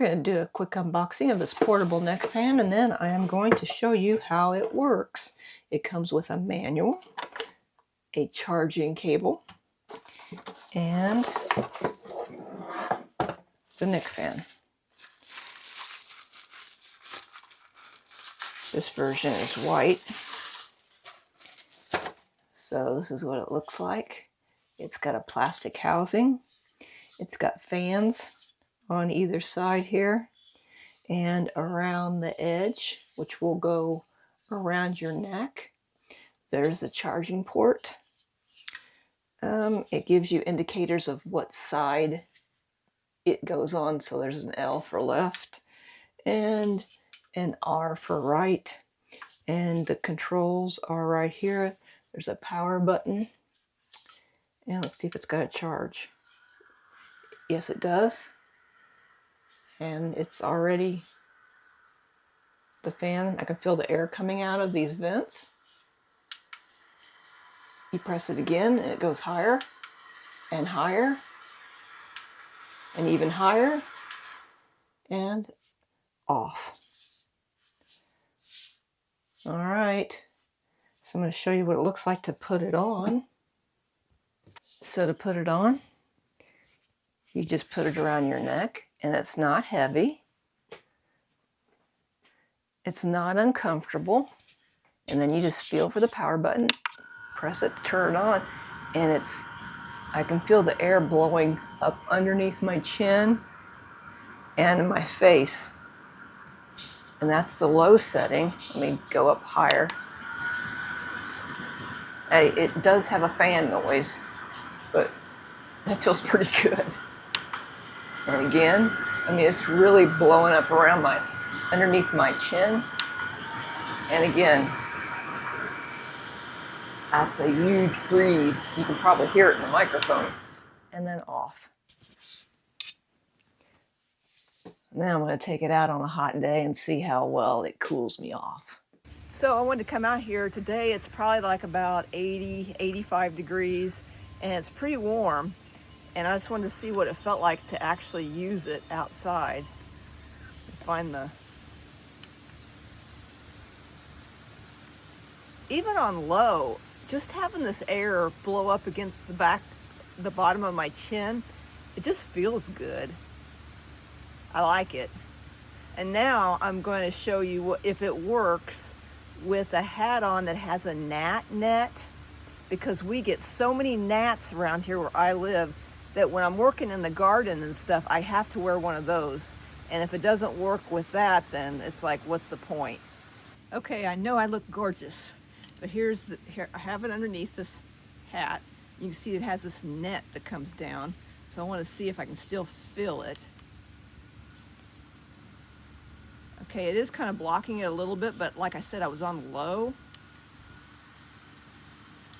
going to do a quick unboxing of this portable neck fan, and then I am going to show you how it works. It comes with a manual, a charging cable, and the neck fan. This version is white. So this is what it looks like. It's got a plastic housing. It's got fans on either side here and around the edge, which will go around your neck. There's a charging port. It gives you indicators of what side it goes on. So there's an L for left and an R for right. And the controls are right here. There's a power button. And let's see if it's got a charge. Yes, it does. And it's already the fan. I can feel the air coming out of these vents. You press it again and it goes higher and higher and even higher and off. All right, so I'm going to show you what it looks like to put it on. So to put it on, you just put it around your neck, and it's not heavy. It's not uncomfortable. And then you just feel for the power button, press it to turn it on, and I can feel the air blowing up underneath my chin and my face. And that's the low setting. Let me go up higher. Hey, it does have a fan noise, but that feels pretty good. And again, I mean, it's really blowing up around underneath my chin. And again, that's a huge breeze. You can probably hear it in the microphone. And then off. Now I'm going to take it out on a hot day and see how well it cools me off. So I wanted to come out here today. It's probably like about 80, 85 degrees, and it's pretty warm. And I just wanted to see what it felt like to actually use it outside. Even on low, just having this air blow up against the bottom of my chin, it just feels good. I like it. And now I'm going to show you if it works with a hat on that has a gnat net, because we get so many gnats around here where I live that when I'm working in the garden and stuff, I have to wear one of those. And if it doesn't work with that, then it's like, what's the point? Okay, I know I look gorgeous, but here I have it underneath this hat. You can see it has this net that comes down. So I want to see if I can still feel it. Okay, it is kind of blocking it a little bit, but like I said, I was on low.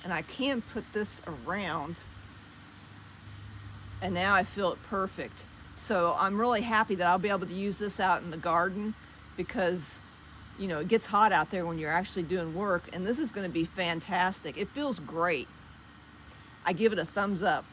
And I can put this around. And now I feel it perfect. So I'm really happy that I'll be able to use this out in the garden, because, you know, it gets hot out there when you're actually doing work, and this is going to be fantastic. It feels great. I give it a thumbs up.